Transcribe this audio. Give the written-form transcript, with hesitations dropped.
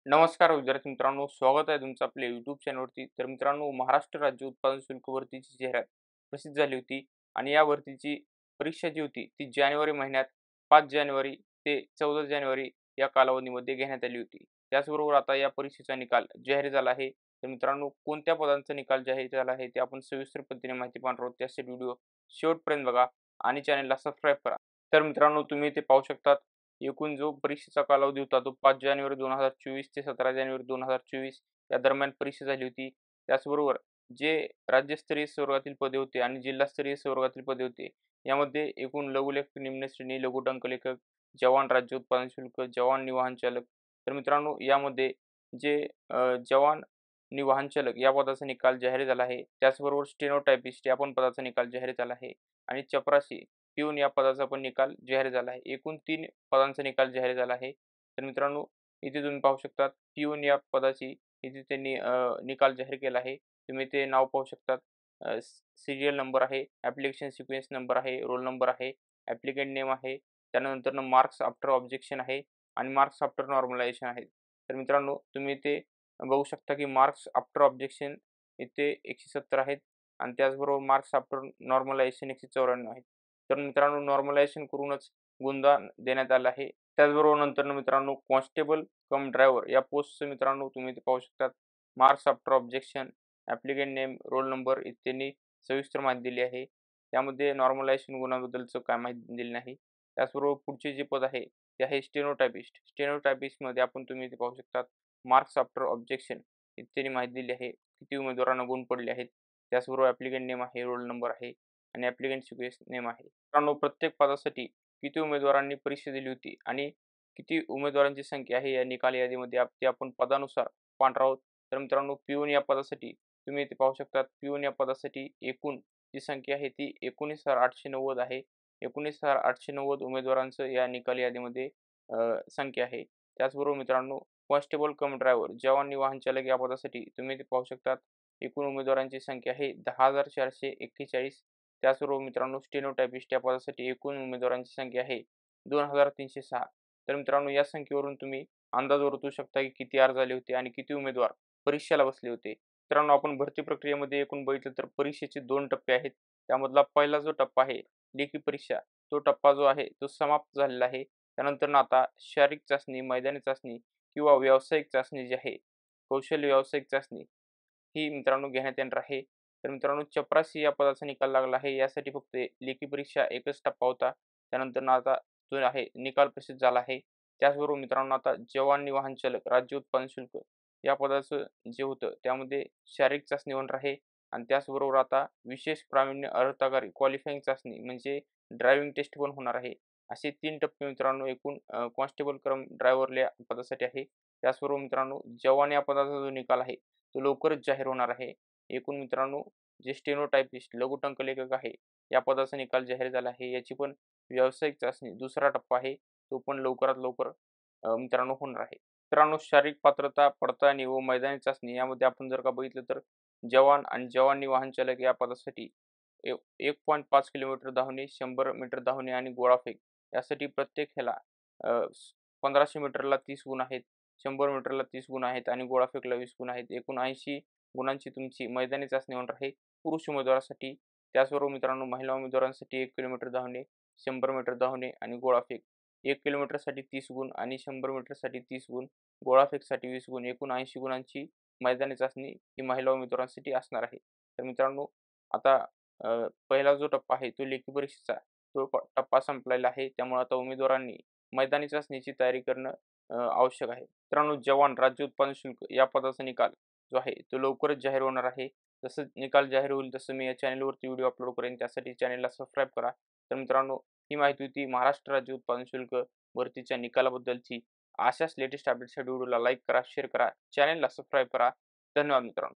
नमस्कार विद्यार्थी मित्रांनो, स्वागत आहे तुमचं आपल्या YouTube चॅनलवरती. तर मित्रांनो, महाराष्ट्र राज्य उत्पादन शुल्क भरतीची जाहिरात प्रसिद्ध झाली होती आणि या भरतीची परीक्षा जी होती ती जानेवारी महिन्यात 5 जानेवारी ते 14 जानेवारी या कालावधीमध्ये घेण्यात आली होती. त्याचबरोबर आता या परीक्षेचा निकाल जाहीर झाला आहे. तर मित्रांनो, कोणत्या पदांचा निकाल जाहीर झाला आहे ते आपण सविस्तर पद्धतीने माहिती पाहणार आहोत. त्यासाठी व्हिडिओ शेवटपर्यंत बघा आणि चॅनलला सबस्क्राईब करा. तर मित्रांनो, तुम्ही ते पाहू शकता एकूण जो परीक्षेचा कालावधी होता तो 5 जानेवारी 2024 ते 17 जानेवारी 2024 या दरम्यान परीक्षा झाली होती. त्याचबरोबर जे राज्यस्तरीय स्वरूपातील पदे होते आणि जिल्हास्तरीय स्वरूपातील पदे होते, यामध्ये एकूण लघुलेखक, निम्न श्रेणी, लघु टंकलेखक, जवान राज्य उत्पादन शुल्क, जवान आणि वाहन चालक. तर मित्रांनो, यामध्ये जे जवान आणि वाहन चालक या पदाचा निकाल जाहीर झाला आहे. त्याचबरोबर स्टेनोटायपिस्ट या पण पदाचा निकाल जाहीर झाला आहे आणि चपराशी, पिऊन या पदाचा पण निकाल जाहीर झाला आहे. एकूण 3 पदांचा निकाल जाहीर झाला आहे. तर मित्रांनो, इथे तुम्ही पाहू शकता पिऊन या पदाची इथे त्यांनी निकाल जाहीर केला आहे. तुम्ही ते नाव पाहू शकता. सीरियल नंबर आहे, ॲप्लिकेशन सिक्वेन्स नंबर आहे, रोल नंबर आहे, ॲप्लिकंट नेम आहे. त्यानंतरनं मार्क्स आफ्टर ऑब्जेक्शन आहे आणि मार्क्स आफ्टर नॉर्मलायझेशन आहे. तर मित्रांनो, तुम्ही ते बघू शकता की मार्क्स आफ्टर ऑब्जेक्शन इथे 170 आहेत आणि त्याचबरोबर मार्क्स आफ्टर नॉर्मलायझेशन 194 आहेत. तर मित्रांनो, नॉर्मलायझेशन करूनच गुणदान देण्यात आलं आहे. त्याचबरोबर नंतरनं मित्रांनो, कॉन्स्टेबल कम ड्रायव्हर या पोस्टचं मित्रांनो तुम्ही ते पाहू शकता. Marks after objection, applicant name, roll number इत्यादी सविस्तर माहिती दिली आहे. त्यामध्ये नॉर्मलायझेशन गुणाबद्दलचं काय माहिती दिली नाही. त्याचबरोबर पुढचे जे पद आहे ते आहे स्टेनोटायपिस्ट. स्टेनोटायपिस्टमध्ये आपण तुम्ही ते पाहू शकता मार्क्स आफ्टर ऑब्जेक्शन इत्यादी माहिती दिली आहे. किती उमेदवारांना गुण पडले आहेत. त्याचबरोबर ॲप्लिकंट नेम आहे, रोल नंबर आहे आणि ॲप्लिकंट सिक्वेन्स नेम आहे. मित्रांनो, प्रत्येक पदासाठी किती उमेदवारांनी परीक्षा दिली होती आणि किती उमेदवारांची संख्या आहे या निकाल यादीमध्ये ते आपण पदानुसार पाहणार आहोत. तर मित्रांनो, पिऊन या पदासाठी तुम्ही इथे पाहू शकता पिऊन या पदासाठी एकूण जी संख्या आहे ती 19,890 आहे. 19,890 उमेदवारांचं या निकाल यादीमध्ये संख्या आहे. त्याचबरोबर मित्रांनो, कॉन्स्टेबल कम ड्रायव्हर जवान आणि वाहन चालक या पदासाठी तुम्ही इथे पाहू शकता एकूण उमेदवारांची संख्या आहे 10,441. त्याचबरोबर मित्रांनो, स्टेनोटायपिस्ट या पदासाठी एकूण उमेदवारांची संख्या आहे 2,306. तर मित्रांनो, या संख्येवरून तुम्ही अंदाज वर्तवू शकता की किती अर्ज आले होते आणि किती उमेदवार परीक्षेला बसले होते. मित्रांनो, आपण भरती प्रक्रियेमध्ये एकूण बघितलं तर परीक्षेचे 2 टप्पे आहेत. त्यामधला पहिला जो टप्पा आहे लेखी परीक्षा, तो टप्पा जो आहे तो समाप्त झालेला आहे. त्यानंतर आता शारीरिक चाचणी, मैदानी चाचणी किंवा व्यावसायिक चाचणी जी आहे, कौशल्य व्यावसायिक चाचणी ही मित्रांनो घेण्यात येणार आहे. तर मित्रांनो, चपरासी या पदाचा निकाल लागला आहे. यासाठी फक्त लेखी परीक्षा एकच टप्पा होता. त्यानंतरनं आता जो आहे निकाल प्रसिद्ध झाला आहे. त्याचबरोबर मित्रांनो, आता जवान आणि वाहन चालक राज्य उत्पादन शुल्क या पदाचं जे होतं त्यामध्ये शारीरिक चाचणी होणार आहे आणि त्याचबरोबर आता विशेष प्रावीण्य अर्हतागारी क्वालिफाईंग चाचणी म्हणजे ड्रायव्हिंग टेस्ट पण होणार आहे. असे 3 टप्पे मित्रांनो एकूण कॉन्स्टेबल कम ड्रायव्हर या पदासाठी आहे. त्याचबरोबर मित्रांनो, जवान या पदाचा जो निकाल आहे तो लवकरच जाहीर होणार आहे. एकूण मित्रांनो, जे स्टेनोटायपिस्ट लघु टंकलेखक आहे, या पदाचा निकाल जाहीर झाला आहे. याची पण व्यावसायिक चाचणी दुसरा टप्पा आहे. तो पण लवकरात लवकर मित्रांनो होणार आहे. मित्रांनो, शारीरिक पात्रता, पडताळणी व मैदानी चाचणी यामध्ये आपण जर का बघितलं तर जवान आणि जवान आणि वाहन चालक या पदासाठी 1.5 किलोमीटर धावणे, 100 मीटर धावणे आणि गोळाफेक यासाठी प्रत्येक ह्याला अ, 1500 मीटरला 30 गुण आहेत, 100 मीटरला 30 गुण आहेत आणि गोळाफेकला 20 गुण आहेत. एकूण 80 गुणांची तुमची मैदानी चाचणी होणार आहे पुरुष उमेदवारासाठी. त्याचबरोबर मित्रांनो, महिला उमेदवारांसाठी 1 किलोमीटर धावणे, 100 मीटर धावणे आणि गोळाफेक. 1 किलोमीटरसाठी 30 गुण आणि 100 मीटरसाठी 30 गुण, गोळाफेकसाठी 20 गुण. एकूण 80 गुणांची मैदानी चाचणी ही महिला उमेदवारांसाठी असणार आहे. तर मित्रांनो, आता पहिला जो टप्पा आहे तो लेखी परीक्षेचा तो टप्पा संपलेला आहे. त्यामुळे आता उमेदवारांनी मैदानी चाचणीची तयारी करणं आवश्यक आहे. मित्रांनो, जवान राज्य उत्पादन शुल्क या पदाचा निकाल जो आहे तो लवकरच जाहीर होणार आहे. जसं निकाल जाहीर होईल तसं मी या चॅनलवरती व्हिडिओ अपलोड करेन. त्यासाठी चॅनलला सबस्क्राईब करा. तर मित्रांनो, ही माहिती होती महाराष्ट्र राज्य उत्पादन शुल्क भरतीच्या निकालाबद्दलची. अशाच लेटेस्ट अपडेट्ससाठी व्हिडिओला लाईक करा, शेअर करा, चॅनलला सबस्क्राईब करा. धन्यवाद मित्रांनो.